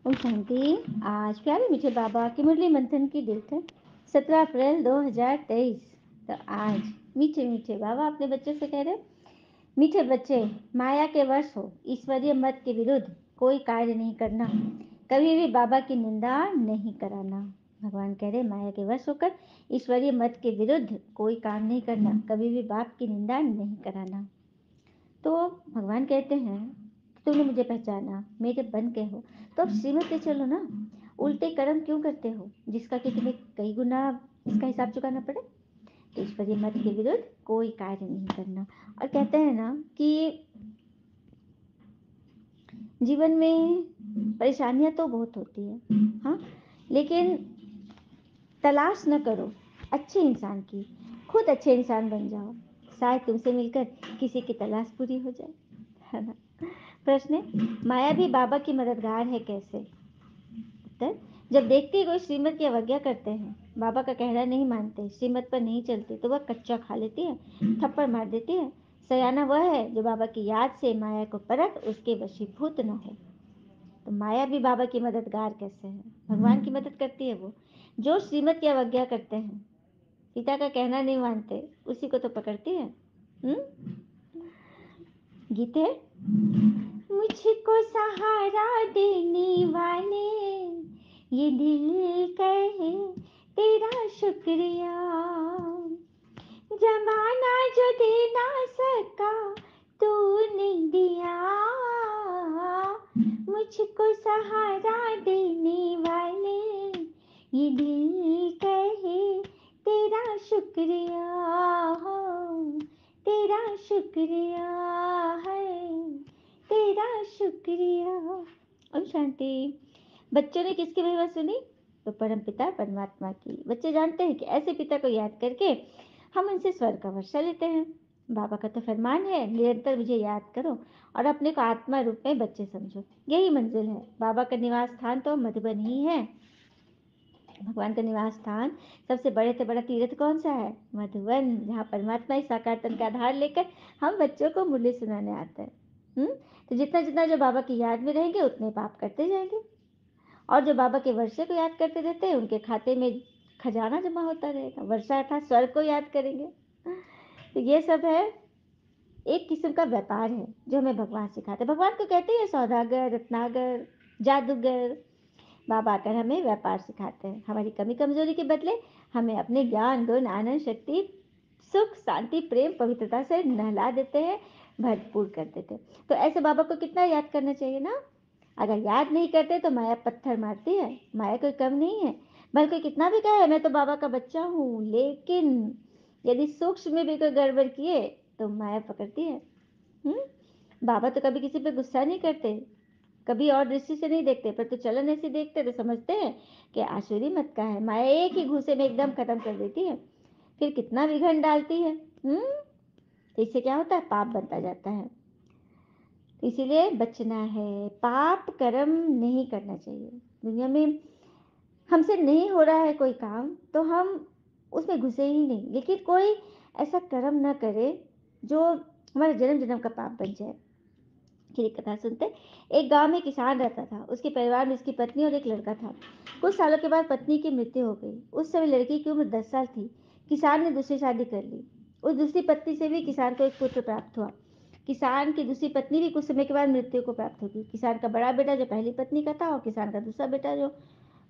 ओम शांति। आज प्यारे मीठे बाबा की मुरली मंथन की डेट है 17 अप्रैल 2023। तो आज मीठे मीठे बाबा अपने बच्चों से कह रहे, मीठे बच्चे, माया के वश हो ईश्वरीय मत के विरुद्ध कोई कार्य नहीं करना, कभी भी बाबा की निंदा नहीं कराना। भगवान कह रहे, माया के वश होकर ईश्वरीय मत के विरुद्ध कोई काम नहीं करना, कभी भी बाप की निंदा नहीं कराना। तो भगवान कहते हैं, तुमने मुझे पहचाना, मेरे बन के हो, तो अब श्रीमत पे चलो ना। उल्टे कर्म क्यों करते हो जिसका कि तुम्हें कई गुना इसका हिसाब चुकाना पड़े। तो ईश्वरीय मत के विरुद्ध कोई कार्य नहीं करना। और कहते हैं ना कि जीवन में परेशानियां तो बहुत होती है, हाँ, लेकिन तलाश न करो अच्छे इंसान की, खुद अच्छे इंसान बन जाओ, शायद तुमसे मिलकर किसी की तलाश पूरी हो जाए, है ना। प्रश्न है, माया भी बाबा की मददगार है कैसे। उत्तर, जब देखते ही कोई श्रीमत की अवज्ञा करते हैं, बाबा का कहना नहीं मानते, श्रीमत पर नहीं चलते, तो वह कच्चा खा लेती है, थप्पड़ मार देती है। सयाना वह है जो बाबा की याद से माया को परख उसके वशीभूत न हो। तो माया भी बाबा की मददगार कैसे है। भगवान की मदद करती है वो जो श्रीमत की अवज्ञा करते हैं, पिता का कहना नहीं मानते, उसी को तो पकड़ती है। गीत है, मुझको सहारा देने वाले ये दिल कहे तेरा शुक्रिया, जमाना जो दे ना सका तूने दिया, मुझको सहारा देने वाले ये दिल कहे तेरा शुक्रिया, तेरा शुक्रिया है, तेरा शुक्रिया। ओम शांति। बच्चों ने किसकी महिमा सुनी, तो परम पिता परमात्मा की। बच्चे जानते हैं कि ऐसे पिता को याद करके हम उनसे स्वर्ग का वर्षा लेते हैं। बाबा का तो फरमान है, निरंतर मुझे याद करो और अपने को आत्मा रूप में बच्चे समझो, यही मंजिल है। बाबा का निवास स्थान तो मधुबन ही है। भगवान का निवास स्थान सबसे बड़े से बड़ा तीर्थ कौन सा है, मधुबन, जहाँ परमात्मा इस साकार तन का आधार लेकर हम बच्चों को मुरली सुनाने आते हैं। तो जितना जितना जो बाबा की याद में रहेंगे उतने पाप करते जाएंगे, और जो बाबा के वर्षे को याद करते रहते हैं उनके खाते में खजाना जमा होता रहेगा। वर्षा अर्थात स्वर्ग को याद करेंगे। तो ये सब है, एक किस्म का व्यापार है जो हमें भगवान सिखाते हैं। भगवान को कहते हैं सौदागर, रत्नागर, जादूगर। बाबा आकर हमें व्यापार सिखाते हैं, हमारी कमी कमजोरी के बदले हमें अपने ज्ञान गुण आनंद शक्ति सुख शांति प्रेम पवित्रता से नहला देते हैं, भरपूर कर देते हैं। तो ऐसे बाबा को कितना याद करना चाहिए ना। अगर याद नहीं करते तो माया पत्थर मारती है। माया कोई कम नहीं है, बल्कि कितना भी कहे मैं तो बाबा का बच्चा हूँ, लेकिन यदि सूक्ष्म में भी कोई गड़बड़ किए तो माया पकड़ती है। बाबा तो कभी किसी पे गुस्सा नहीं करते, कभी और दृष्टि से नहीं देखते, पर तो चलन ऐसे देखते तो समझते हैं कि आसुरी मत का है। माया एक ही घूसे में एकदम खत्म कर देती है, फिर कितना विघन डालती है। तो इससे क्या होता है, पाप बनता जाता है। इसीलिए बचना है, पाप कर्म नहीं करना चाहिए। दुनिया में हमसे नहीं हो रहा है कोई काम तो हम उसमें घुसे ही नहीं, लेकिन कोई ऐसा कर्म न करे जो हमारे जन्म जन्म का पाप बन जाए। फिर एक कथा सुनते। एक गांव में किसान रहता था, उसके परिवार में उसकी पत्नी और एक लड़का था। कुछ सालों के बाद पत्नी की मृत्यु हो गई। उस समय लड़की की उम्र 10 साल थी। किसान ने दूसरी शादी कर ली। उस दूसरी पत्नी से भी किसान को एक पुत्र प्राप्त हुआ। किसान की दूसरी पत्नी भी कुछ समय के बाद मृत्यु को प्राप्त होगी। किसान का बड़ा बेटा जो पहली पत्नी का था और किसान का दूसरा बेटा जो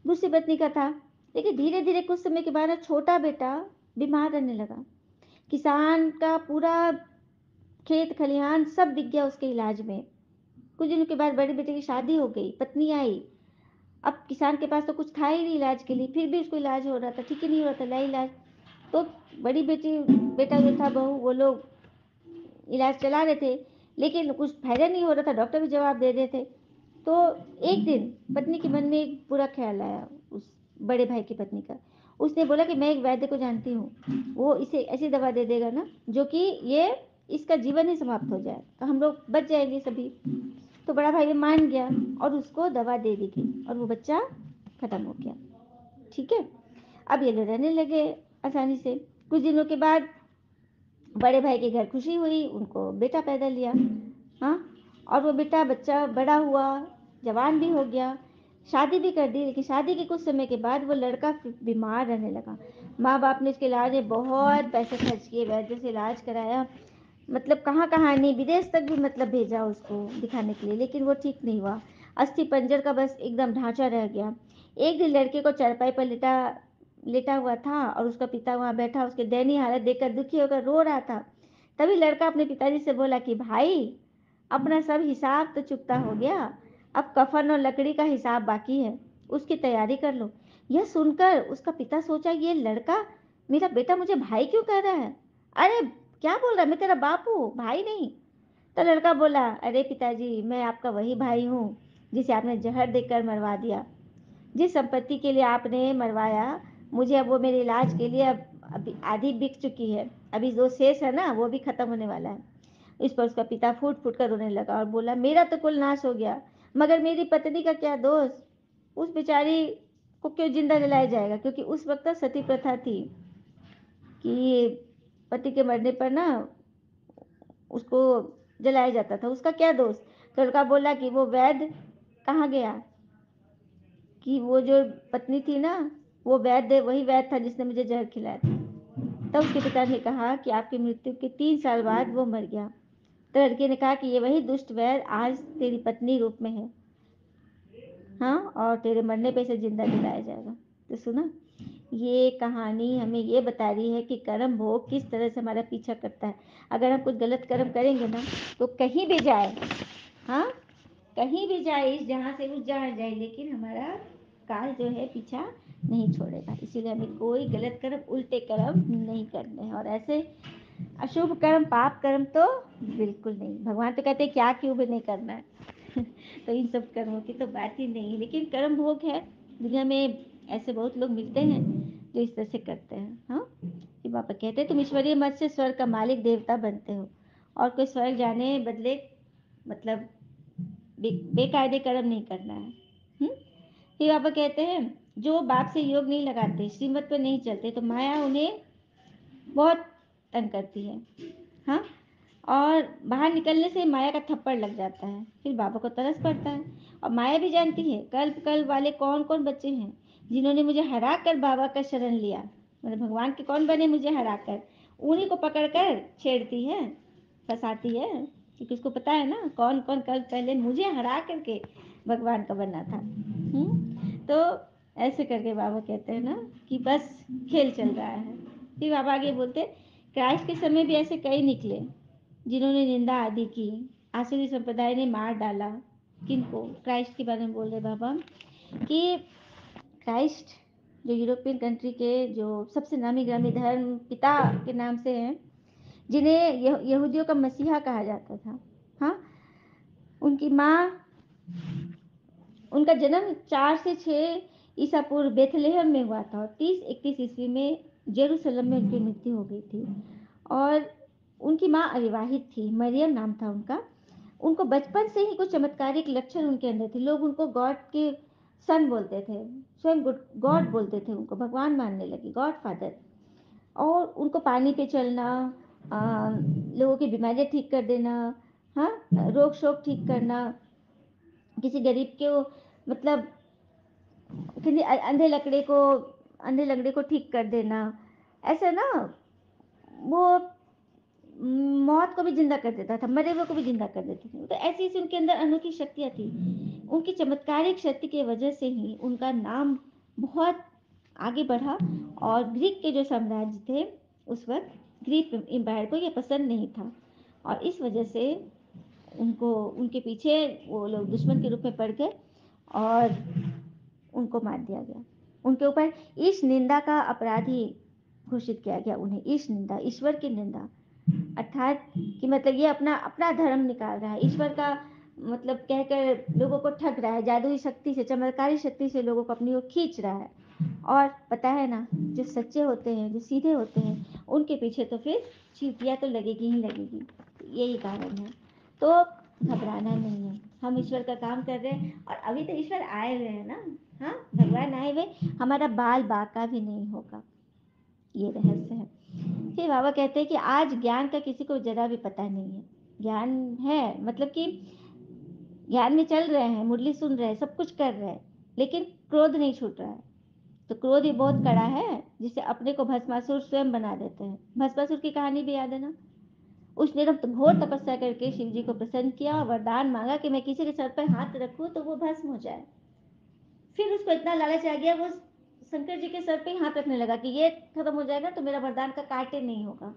दूसरी पत्नी का था। लेकिन धीरे धीरे कुछ समय के बाद छोटा बेटा बीमार रहने लगा। किसान का पूरा खेत खलिहान सब बिक गया उसके इलाज में। कुछ दिनों के बाद बड़े बेटे की शादी हो गई, पत्नी आई। अब किसान के पास तो कुछ था ही नहीं इलाज के लिए, फिर भी उसको इलाज हो रहा था, ठीक ही नहीं हो रहा था इलाज। तो बड़ी बेटी बेटा जो था, बहू, वो लोग इलाज चला रहे थे, लेकिन कुछ फायदा नहीं हो रहा था, डॉक्टर भी जवाब दे रहे थे। तो एक दिन पत्नी के मन में एक बुरा ख्याल आया, उस बड़े भाई की पत्नी का। उसने बोला कि मैं एक वैद्य को जानती हूँ, वो इसे ऐसी दवा दे देगा ना जो कि ये इसका जीवन ही समाप्त हो जाए, तो हम लोग बच जाएंगे सभी। तो बड़ा भाई मान गया और उसको दवा दे दी गई और वो बच्चा खत्म हो गया। ठीक है, अब ये लोग रहने लगे आसानी से। कुछ दिनों के बाद बड़े भाई के घर खुशी हुई, उनको बेटा पैदा लिया। हाँ, और वो बेटा बच्चा बड़ा हुआ, जवान भी हो गया। शादी भी कर दी, लेकिन शादी के कुछ समय के बाद वो लड़का फिर बीमार रहने लगा। माँ-बाप ने उसके इलाज में बहुत पैसे खर्च किए, वैद्य से इलाज कराया, मतलब कहाँ-कहाँ नहीं, विदेश तक भी मतलब भेजा उसको दिखाने के लिए, लेकिन वो ठीक नहीं हुआ। अस्थि पंजर का बस एकदम ढाँचा रह गया। एक दिन लड़के को चारपाई पर लेटा लेटा हुआ था और उसका पिता वहाँ बैठा उसकी दयनीय हालत देखकर दुखी होकर रो रहा था। तभी लड़का अपने पिताजी से बोला कि भाई, अपना सब हिसाब तो चुकता हो गया, अब कफन और लकड़ी का हिसाब बाकी है, उसकी तैयारी कर लो। यह सुनकर उसका पिता सोचा, ये लड़का, मेरा बेटा मुझे भाई क्यों कह रहा है? अरे क्या बोल रहा है, मैं तेरा बाप हूँ, भाई नहीं। तो लड़का बोला, अरे पिताजी, मैं आपका वही भाई हूँ जिसे आपने जहर देकर मरवा दिया। जिस संपत्ति के लिए आपने मरवाया मुझे, अब वो मेरे इलाज के लिए अब अभी आधी बिक चुकी है, अभी जो शेष है ना वो भी खत्म होने वाला है। इस पर उसका पिता फूट फूट कर रोने लगा और बोला, मेरा तो कुल नाश हो गया, मगर मेरी पत्नी का क्या दोष? उस बेचारी को क्यों जिंदा जलाया जाएगा? क्योंकि उस वक्त सती प्रथा थी कि पति के मरने पर ना उसको जलाया जाता था, उसका क्या दोष? तो लड़का बोला कि वो वैद्य कहाँ गया, कि वो जो पत्नी थी ना, वो वैद्य वही वैद्य था जिसने मुझे जहर खिलाया था। तब उसके पिता ने कहा कि आपकी मृत्यु के 3 साल बाद वो मर गया। तो लड़के ने कहा कि ये वही दुष्ट वैद्य आज तेरी पत्नी रूप में है, हाँ, और तेरे मरने पे इसे जिंदा जलाया जाएगा। तो सुना, ये कहानी हमें ये बता रही है कि कर्म भोग किस तरह से हमारा पीछा करता है। अगर हम कुछ गलत कर्म करेंगे ना, तो कहीं भी जाए, हाँ, कहीं भी जाए, इस जहाँ से उस जहाँ जाए, लेकिन हमारा काल जो है पीछा नहीं छोड़ेगा। इसीलिए हमें कोई गलत कर्म, उल्टे कर्म नहीं करने हैं, और ऐसे अशुभ कर्म, पाप कर्म तो बिल्कुल नहीं। भगवान तो कहते हैं क्या क्यों भी नहीं करना है। तो इन सब कर्मों की तो बात ही नहीं है, लेकिन कर्म भोग है। दुनिया में ऐसे बहुत लोग मिलते हैं जो इस तरह से करते हैं। हाँ, कि बाबा कहते हैं तुम ईश्वरीय मत से स्वर्ग का मालिक देवता बनते हो, और कोई स्वर्ग जाने बदले मतलब बेकायदे कर्म नहीं करना है। फिर बाबा कहते हैं जो बाप से योग नहीं लगाते, श्रीमत पर नहीं चलते, तो माया उन्हें बहुत तंग करती है। हाँ, और बाहर निकलने से माया का थप्पड़ लग जाता है, फिर बाबा को तरस पड़ता है। और माया भी जानती है कल्प कल्प वाले कौन कौन बच्चे हैं जिन्होंने मुझे हरा कर बाबा का शरण लिया, मतलब भगवान के कौन बने मुझे हरा कर, उन्हीं को पकड़ कर छेड़ती है, फंसाती है, क्योंकि उसको पता है ना कौन कौन कल्प पहले मुझे हरा करके भगवान का बनना था। तो ऐसे करके बाबा कहते हैं ना कि बस खेल चल रहा है। फिर बाबा आगे बोलते, क्राइस्ट के समय भी ऐसे कई निकले जिन्होंने निंदा आदि की, आसुरी संप्रदाय ने मार डाला। किनको? क्राइस्ट के बारे में बोल रहे बाबा कि क्राइस्ट जो यूरोपियन कंट्री के जो सबसे नामी ग्रामी धर्म पिता के नाम से हैं, जिन्हें यहूदियों का मसीहा कहा जाता था। हाँ, उनकी माँ, उनका जन्म 4 से 6 ईसा पूर्व बेथलेहम में हुआ था, और 30-31 ईस्वी में जेरूसलम में उनकी मृत्यु हो गई थी। और उनकी माँ अविवाहित थी, मरियम नाम था उनका। उनको बचपन से ही कुछ चमत्कारिक लक्षण उनके अंदर थे, लोग उनको गॉड के सन बोलते थे, स्वयं गॉड बोलते थे, उनको भगवान मानने लगे, गॉड फादर। और उनको पानी पे चलना, लोगों की बीमारियां ठीक कर देना, हाँ, रोग शोक ठीक करना, किसी गरीब को मतलब किसी अंधे लंगड़े को ठीक कर देना, ऐसे ना वो मौत को भी जिंदा कर देता था, मरे हुए को भी जिंदा कर देते थे। तो ऐसी ऐसी उनके अंदर अनोखी शक्तियां थी। उनकी चमत्कारिक शक्ति की वजह से ही उनका नाम बहुत आगे बढ़ा, और ग्रीक के जो साम्राज्य थे उस वक्त, ग्रीक एम्पायर को यह पसंद नहीं था, और इस वजह से उनको, उनके पीछे वो लोग दुश्मन के रूप में पड़ गए और उनको मार दिया गया। उनके ऊपर ईश निंदा का अपराधी घोषित किया गया उन्हें। ईश निंदा, ईश्वर की निंदा, अर्थात कि मतलब ये अपना अपना धर्म निकाल रहा है, ईश्वर का मतलब कहकर लोगों को ठग रहा है, जादुई शक्ति से, चमत्कारी शक्ति से लोगों को अपनी ओर खींच रहा है। और पता है ना, जो सच्चे होते हैं, जो सीधे होते हैं, उनके पीछे तो फिर चींटियां तो लगेगी ही लगेगी। यही कारण है। तो घबराना नहीं है, हम ईश्वर का काम कर रहे हैं, और अभी तो ईश्वर आए हुए हैं ना। हाँ, भगवान आए हुए, हमारा बाल बाका भी नहीं होगा, ये रहस्य है। फिर बाबा कहते हैं कि आज ज्ञान का किसी को जरा भी पता नहीं है। ज्ञान है मतलब कि ज्ञान में चल रहे हैं, मुरली सुन रहे हैं, सब कुछ कर रहे हैं, लेकिन क्रोध नहीं छूट रहा है। तो क्रोध ही बहुत कड़ा है, जिसे अपने को भस्मासुर स्वयं बना देते हैं। भस्मासुर की कहानी भी याद है ना। उसने तो घोर तपस्या करके शिव जी को प्रसन्न किया और वरदान मांगा कि मैं किसी के सर पर हाथ रखूं तो वो भस्म हो जाए। फिर उसको इतना लालच आ गया, वो शंकर जी के सर पे ही हाथ रखने लगा कि ये खत्म हो जाएगा तो मेरा वरदान का कार्य नहीं होगा।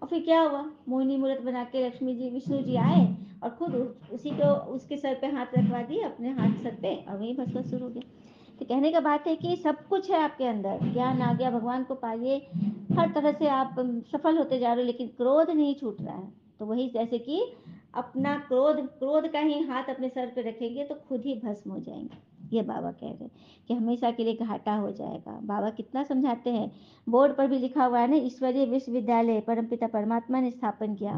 और फिर क्या हुआ, मोहिनी मूर्त बना के लक्ष्मी जी विष्णु जी आए और खुद उसी को उसके सर पे हाथ रखवा दिए, अपने हाथ सर पे, और वही भस्मासुर हो गया। तो कहने का बात है कि सब कुछ है आपके अंदर, ज्ञान आ गया, भगवान को पाइए, हर तरह से आप सफल होते जा रहे हो, लेकिन क्रोध नहीं छूट रहा है। तो वही जैसे कि अपना क्रोध क्रोध का ही हाथ अपने सर पे रखेंगे तो खुद ही भस्म हो जाएंगे। ये बाबा कह रहे हैं कि हमेशा के लिए घाटा हो जाएगा। बाबा कितना समझाते हैं, बोर्ड पर भी लिखा हुआ है ना, ईश्वरीय विश्वविद्यालय परमपिता परमात्मा ने स्थापन किया,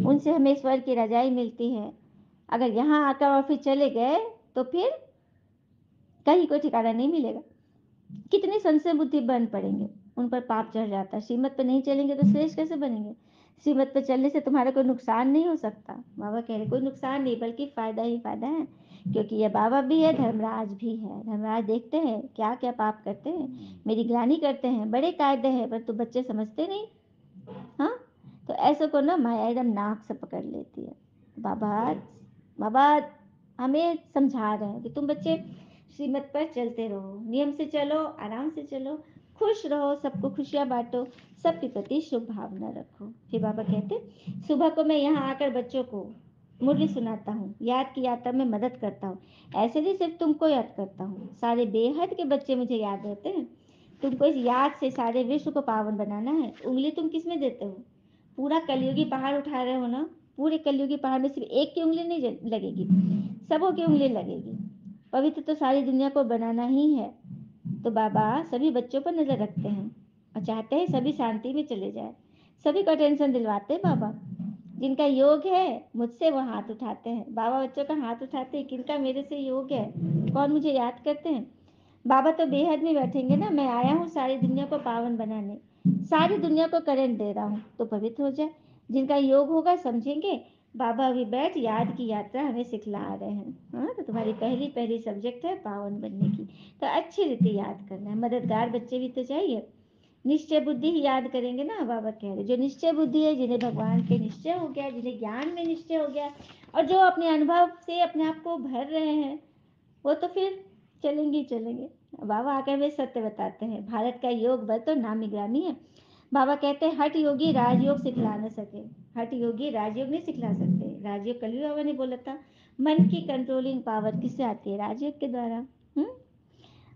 उनसे हमें ईश्वर की रजाई मिलती है। अगर यहाँ आकर और फिर चले गए तो फिर कहीं कोई ठिकाना नहीं मिलेगा। कितने संशय बुद्धि बन पड़ेंगे, उन पर पाप चढ़ जाता है। श्रीमत पे नहीं चलेंगे तो श्रेष्ठ कैसे बनेंगे। श्रीमत पे चलने से तुम्हारा कोई नुकसान नहीं हो सकता। बाबा कह रहे कोई नुकसान नहीं, बल्कि फायदा ही फायदा है, क्योंकि ये बाबा भी है, धर्मराज भी है। धर्मराज देखते हैं क्या क्या पाप करते हैं, मेरी ग्लानि करते हैं, बड़े कायदे हैं, पर तू बच्चे समझते नहीं। हाँ, तो ऐसे को ना माया एकदम नाक से पकड़ लेती है। बाबा बाबा हमें समझा रहे हैं कि तुम बच्चे श्रीमत पर चलते रहो, नियम से चलो, आराम से चलो, खुश रहो, सबको खुशियाँ बांटो, सबके प्रति शुभ भावना रखो। फिर बाबा कहते सुबह को मैं यहाँ आकर बच्चों को मुरली सुनाता हूँ, याद की यात्रा में मदद करता हूँ। ऐसे नहीं सिर्फ तुमको याद करता हूँ, सारे बेहद के बच्चे मुझे याद रहते हैं। तुमको इस याद से सारे विश्व को पावन बनाना है। उंगली तुम किस में देते हो, पूरा कलयुगी पहाड़ उठा रहे हो ना, पूरे कलयुगी पहाड़ में सिर्फ एक की उंगली नहीं लगेगी, सबों की उंगली लगेगी। पवित्र तो सारी दुनिया को बनाना ही है। तो बाबा सभी बच्चों पर नजर रखते हैं और चाहते हैं सभी शांति में चले जाए। सभी को टेंशन दिलवाते हैं बाबा। जिनका योग है मुझसे वो हाथ उठाते हैं। बाबा बच्चों का हाथ उठाते हैं, किनका मेरे से योग है, कौन मुझे याद करते हैं। बाबा तो बेहद में बैठेंगे ना, मैं आया हूँ सारी दुनिया को पावन बनाने, सारी दुनिया को करंट दे रहा हूँ तो पवित्र हो जाए। जिनका योग होगा समझेंगे, बाबा अभी बैठ याद की यात्रा हमें सिखला रहे हैं। हाँ, तो तुम्हारी पहली पहली सब्जेक्ट है पावन बनने की, तो अच्छी रीति याद करना है। मददगार बच्चे भी तो चाहिए। निश्चय बुद्धि ही याद करेंगे ना, बाबा कह रहे जो निश्चय बुद्धि है, जिन्हें भगवान के निश्चय हो गया, जिन्हें ज्ञान में निश्चय हो गया, और जो अपने अनुभव से अपने आप को भर रहे हैं, वो तो फिर चलेंगे ही चलेंगे। बाबा आकर वे सत्य बताते हैं, भारत का योग बल तो नामी ग्रामी है। बाबा कहते हैं हठ योगी राजयोग सिखला न सके। हठ योगी राजयोग नहीं सिखला सकते। राजयोग कलयुग बाबा ने बोला था, मन की कंट्रोलिंग पावर किससे आती है, राजयोग के द्वारा। हम्म,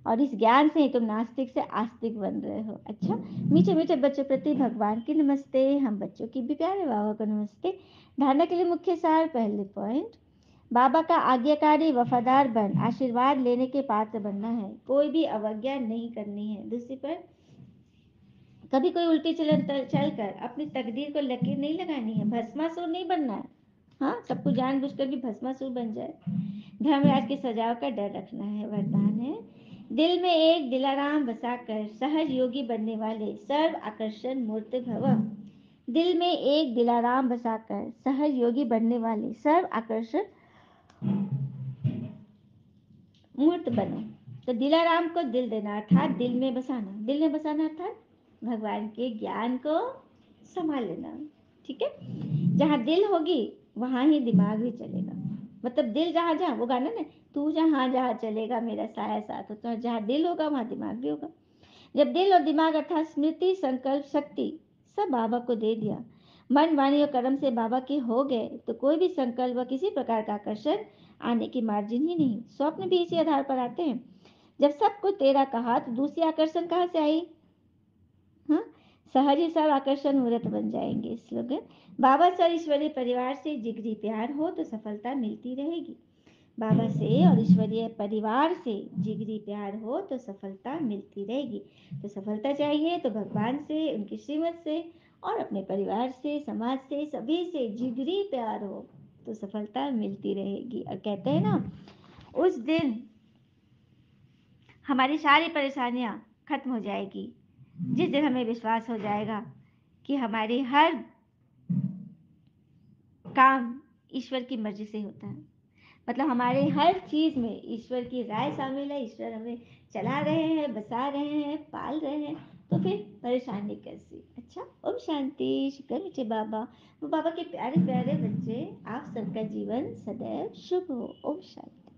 और इस ज्ञान से ही तुम नास्तिक से आस्तिक बन रहे हो। अच्छा, मीठे मीठे बच्चों प्रति भगवान की नमस्ते। हम बच्चों की भी प्यारे बाबा को नमस्ते। धारणा के लिए मुख्य सार, पहले पॉइंट, बाबा का आज्ञाकारी वफादार बन आशीर्वाद लेने के पात्र बनना है, कोई भी अवज्ञा नहीं करनी है। दूसरी पर कभी कोई उल्टी चलन चल कर अपनी तकदीर को लकीर नहीं लगानी है, भस्मासुर नहीं बनना है। हाँ, सबको जानबूझकर भी भस्मासुर बन जाए। धर्मराज की सजाओ का डर रखना है। वरदान है, दिल में एक दिलाराम बसाकर सहज योगी बनने वाले सर्व आकर्षण मूर्त भव। दिल में एक दिलाराम बसाकर सहज योगी बनने वाले सर्व आकर्षण मूर्त बनो। तो दिलाराम को दिल देना अर्थात दिल में बसाना, दिल में बसाना अर्थात भगवान के ज्ञान को संभाल लेना। ठीक है, जहाँ दिल होगी वहां ही दिमाग भी चलेगा। मतलब दिल जहाँ जहाँ, वो गाना ना, तू जहाँ जहाँ चलेगा मेरा साया साथ हो, तो जहाँ दिल होगा वहां दिमाग भी होगा। जब दिल और दिमाग अर्थात स्मृति संकल्प शक्ति सब बाबा को दे दिया, मन वाणी और कर्म से बाबा के हो गए, तो कोई भी संकल्प व किसी प्रकार का आकर्षण आने की मार्जिन ही नहीं। स्वप्न भी इसी आधार पर आते हैं। जब सब कुछ तेरा कहा तो दूसरी आकर्षण कहाँ से आई। हाँ, सहज ही सब आकर्षण मूर्त बन जाएंगे। स्लोगन, बाबा सर ईश्वरीय परिवार से जिगरी प्यार हो तो सफलता मिलती रहेगी। बाबा से और ईश्वरीय परिवार से जिगरी प्यार हो तो सफलता मिलती रहेगी। तो सफलता चाहिए तो भगवान से, उनकी श्रीमत से, और अपने परिवार से, समाज से, सभी से जिगरी प्यार हो तो सफलता मिलती रहेगी। और कहते हैं ना, उस दिन हमारी सारी परेशानियां खत्म हो जाएगी, जिस दिन हमें विश्वास हो जाएगा कि हमारी हर काम ईश्वर की मर्जी से होता है। मतलब हमारे हर चीज़ में ईश्वर की राय शामिल है, ईश्वर हमें चला रहे हैं, बसा रहे हैं, पाल रहे हैं, तो फिर परेशानी कैसी? अच्छा, ओम शांति, शुक्र मीठे बाबा। वो बाबा के प्यारे प्यारे बच्चे, आप सबका जीवन सदैव शुभ हो। ओम शांति।